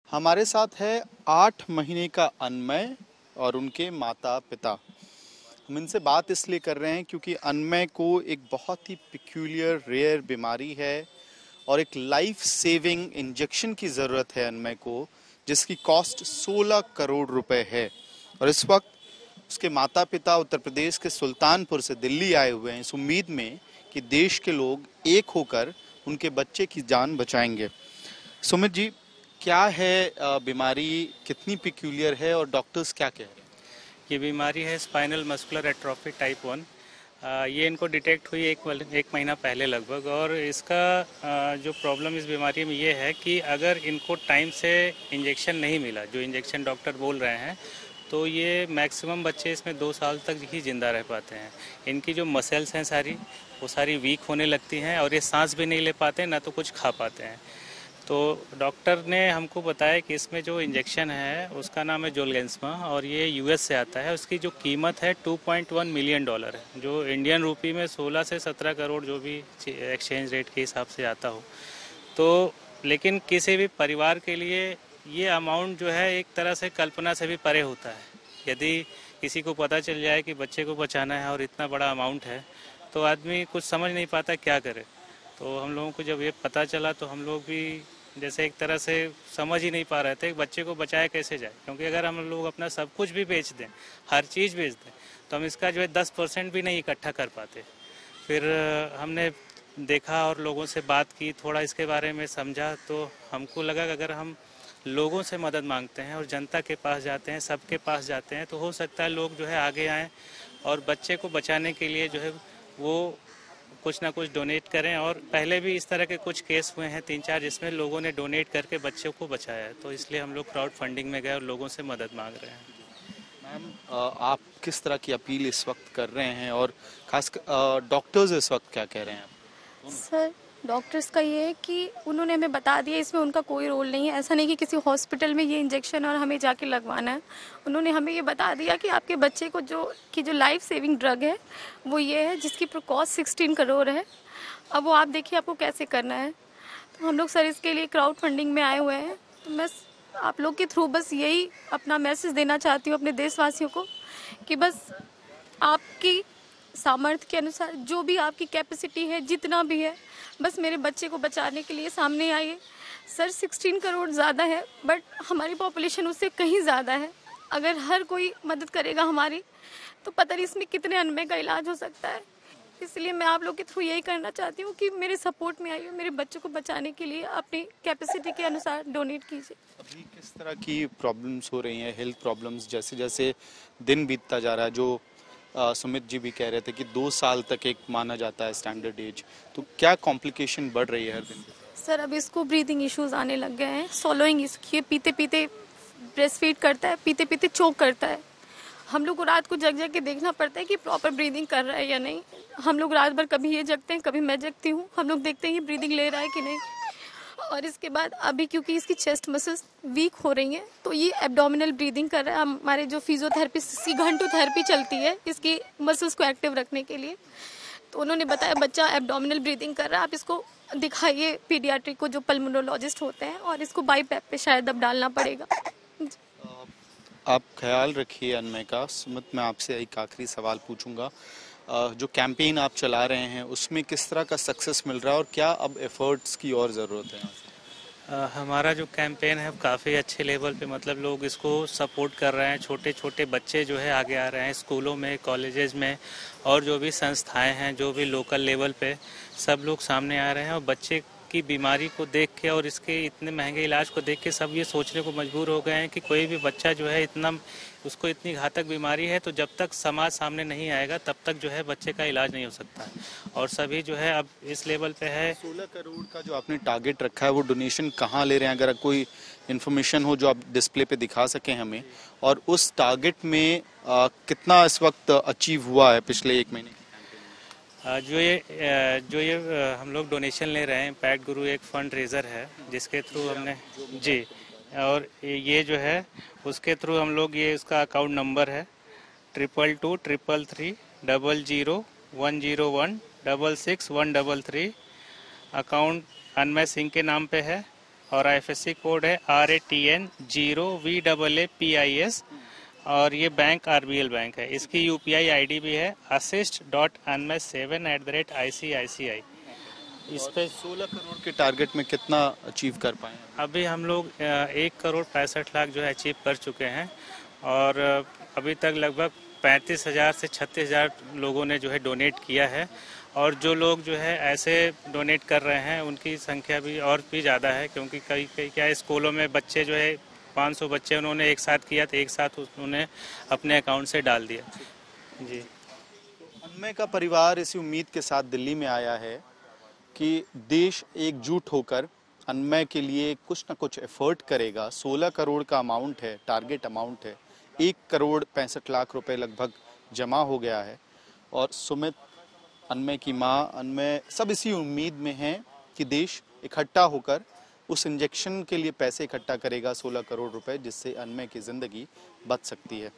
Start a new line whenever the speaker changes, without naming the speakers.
हमारे साथ है 8 महीने का अनमय और उनके माता पिता। हम इनसे बात इसलिए कर रहे हैं क्योंकि अनमय को एक बहुत ही पिक्यूलियर रेयर बीमारी है और एक लाइफ सेविंग इंजेक्शन की ज़रूरत है अनमय को, जिसकी कॉस्ट 16 करोड़ रुपए है। और इस वक्त उसके माता पिता उत्तर प्रदेश के सुल्तानपुर से दिल्ली आए हुए हैं इस उम्मीद में कि देश के लोग एक होकर उनके बच्चे की जान बचाएंगे। सुमित जी, क्या है बीमारी, कितनी पिक्यूलियर है और डॉक्टर्स क्या कह रहे हैं?
ये बीमारी है स्पाइनल मस्कुलर एट्रोफी टाइप 1। ये इनको डिटेक्ट हुई एक महीना पहले लगभग। और इसका जो प्रॉब्लम इस बीमारी में ये है कि अगर इनको टाइम से इंजेक्शन नहीं मिला, जो इंजेक्शन डॉक्टर बोल रहे हैं, तो ये मैक्सिमम बच्चे इसमें 2 साल तक ही ज़िंदा रह पाते हैं। इनकी जो मसल्स हैं वो सारी वीक होने लगती हैं और ये सांस भी नहीं ले पाते, ना तो कुछ खा पाते हैं। तो डॉक्टर ने हमको बताया कि इसमें जो इंजेक्शन है उसका नाम है जोलगेंसमा और ये यूएस से आता है। उसकी जो कीमत है $2.1 मिलियन है, जो इंडियन रूपी में 16 से 17 करोड़ जो भी एक्सचेंज रेट के हिसाब से आता हो। तो लेकिन किसी भी परिवार के लिए ये अमाउंट जो है एक तरह से कल्पना से भी परे होता है। यदि किसी को पता चल जाए कि बच्चे को बचाना है और इतना बड़ा अमाउंट है, तो आदमी कुछ समझ नहीं पाता क्या करे। तो हम लोगों को जब ये पता चला तो हम लोग भी जैसे एक तरह से समझ ही नहीं पा रहे थे बच्चे को बचाया कैसे जाए, क्योंकि अगर हम लोग अपना सब कुछ भी बेच दें, हर चीज़ बेच दें, तो हम इसका जो है 10% भी नहीं इकट्ठा कर पाते। फिर हमने देखा और लोगों से बात की, थोड़ा इसके बारे में समझा, तो हमको लगा कि अगर हम लोगों से मदद मांगते हैं और जनता के पास जाते हैं, सबके पास जाते हैं, तो हो सकता है लोग जो है आगे आएँ और बच्चे को बचाने के लिए जो है वो कुछ ना कुछ डोनेट करें। और पहले भी इस तरह के कुछ केस हुए हैं 3-4 जिसमें लोगों ने डोनेट करके बच्चों को बचाया है। तो इसलिए हम लोग क्राउड फंडिंग में गए और लोगों से मदद मांग रहे हैं।
मैम, आप किस तरह की अपील इस वक्त कर रहे हैं और खास डॉक्टर्स इस वक्त क्या कह रहे हैं?
सर, डॉक्टर्स का ये है कि उन्होंने हमें बता दिया इसमें उनका कोई रोल नहीं है। ऐसा नहीं कि किसी हॉस्पिटल में ये इंजेक्शन और हमें जाके लगवाना है। उन्होंने हमें ये बता दिया कि आपके बच्चे को जो लाइफ सेविंग ड्रग है वो ये है, जिसकी कॉस्ट 16 करोड़ है। अब वो आप देखिए आपको कैसे करना है। तो हम लोग सर इसके लिए क्राउड फंडिंग में आए हुए हैं। तो मैं आप लोग के थ्रू बस यही अपना मैसेज देना चाहती हूँ अपने देशवासियों को कि बस आपकी सामर्थ्य के अनुसार जो भी आपकी कैपेसिटी है, जितना भी है, बस मेरे बच्चे को बचाने के लिए सामने आइए। सर 16 करोड़ ज़्यादा है, बट हमारी पॉपुलेशन उससे कहीं ज़्यादा है। अगर हर कोई मदद करेगा हमारी, तो पता नहीं इसमें कितने अनमय का इलाज हो सकता है। इसलिए मैं आप लोग के थ्रू यही करना चाहती हूँ कि मेरे सपोर्ट में आइए, मेरे बच्चों को बचाने के लिए अपनी कैपेसिटी के अनुसार डोनेट कीजिए।
अभी किस तरह की प्रॉब्लम्स हो रही हैं, हेल्थ प्रॉब्लम्स, जैसे जैसे दिन बीतता जा रहा है? जो सुमित जी भी कह रहे थे कि 2 साल तक एक माना जाता है स्टैंडर्ड एज, तो क्या कॉम्प्लिकेशन बढ़ रही है हर दिन?
सर अब इसको ब्रीदिंग इश्यूज आने लग गए हैं, सॉलोइंग इसकी, पीते पीते ब्रेस्ट फीड करता है, पीते पीते चोक करता है। हम लोग को रात को जग जग के देखना पड़ता है कि प्रॉपर ब्रीदिंग कर रहा है या नहीं। हम लोग रात भर कभी ये जगते हैं, कभी मैं जगती हूँ, हम लोग देखते हैं ये ब्रीदिंग ले रहा है कि नहीं। और इसके बाद अभी क्योंकि इसकी चेस्ट मसल्स वीक हो रही हैं, तो ये एब्डोमिनल ब्रीदिंग कर रहा है। हमारे जो फिजियोथेरेपिस्ट, इसकी घंटों थेरेपी चलती है इसकी मसल्स को एक्टिव रखने के लिए। तो उन्होंने बताया बच्चा एब्डोमिनल ब्रीदिंग कर रहा है, आप इसको दिखाइए पीडियाट्रिक को, जो पल्मोनोलॉजिस्ट होते हैं, और इसको बाईपैप पे शायद अब डालना पड़ेगा।
आप ख्याल रखिए अनमय का। सुमित, मैं आपसे एक आखिरी सवाल पूछूंगा। जो कैंपेन आप चला रहे हैं उसमें किस तरह का सक्सेस मिल रहा है और क्या अब एफर्ट्स की और ज़रूरत है?
हमारा जो कैंपेन है काफ़ी अच्छे लेवल पे, मतलब लोग इसको सपोर्ट कर रहे हैं। छोटे छोटे बच्चे जो है आगे आ रहे हैं, स्कूलों में, कॉलेजेस में, और जो भी संस्थाएं हैं, जो भी लोकल लेवल पे, सब लोग सामने आ रहे हैं। और बच्चे की बीमारी को देख के और इसके इतने महंगे इलाज को देख के सब ये सोचने को मजबूर हो गए हैं कि कोई भी बच्चा जो है उसको इतनी घातक बीमारी है, तो जब तक समाज सामने नहीं आएगा तब तक जो है बच्चे का इलाज नहीं हो सकता। और सभी जो है अब इस लेवल पे है।
16 करोड़ का जो आपने टारगेट रखा है, वो डोनेशन कहाँ ले रहे हैं? अगर कोई इन्फॉर्मेशन हो जो आप डिस्प्ले पे दिखा सकें हमें, और उस टारगेट में कितना इस वक्त अचीव हुआ है पिछले 1 महीने?
जो ये हम लोग डोनेशन ले रहे हैं, पैट गुरु एक फंड रेजर है जिसके थ्रू हमने जी, और ये जो है उसके थ्रू हम लोग, ये उसका अकाउंट नंबर है 2223330010166133। अकाउंट अनमय सिंह के नाम पे है। और IFSC कोड है RATN0VAAPIS और ये बैंक RBL बैंक है। इसकी UPI ID भी है assist.anmay7@ICICI। इस पे
16 करोड़ के टारगेट में कितना अचीव कर पाए हैं?
अभी हम लोग 1,65,00,000 जो है अचीव कर चुके हैं और अभी तक लगभग 35,000 से 36,000 लोगों ने जो है डोनेट किया है और जो लोग जो है ऐसे डोनेट कर रहे हैं उनकी संख्या भी और भी ज़्यादा है, क्योंकि कई कई क्या स्कूलों में बच्चे जो है 500 बच्चे उन्होंने एक साथ किया तो एक साथ उन्होंने अपने अकाउंट से डाल दिया। जी,
अनमय का परिवार इसी उम्मीद के साथ दिल्ली में आया है कि देश एकजुट होकर अनमय के लिए कुछ ना कुछ एफर्ट करेगा। 16 करोड़ का अमाउंट है, टारगेट अमाउंट है। 1,65,00,000 रुपए लगभग जमा हो गया है और सुमित, अनमय की माँ, अनमय सब इसी उम्मीद में हैं कि देश इकट्ठा होकर उस इंजेक्शन के लिए पैसे इकट्ठा करेगा 16 करोड़ रुपए, जिससे अनमय की ज़िंदगी बच सकती है।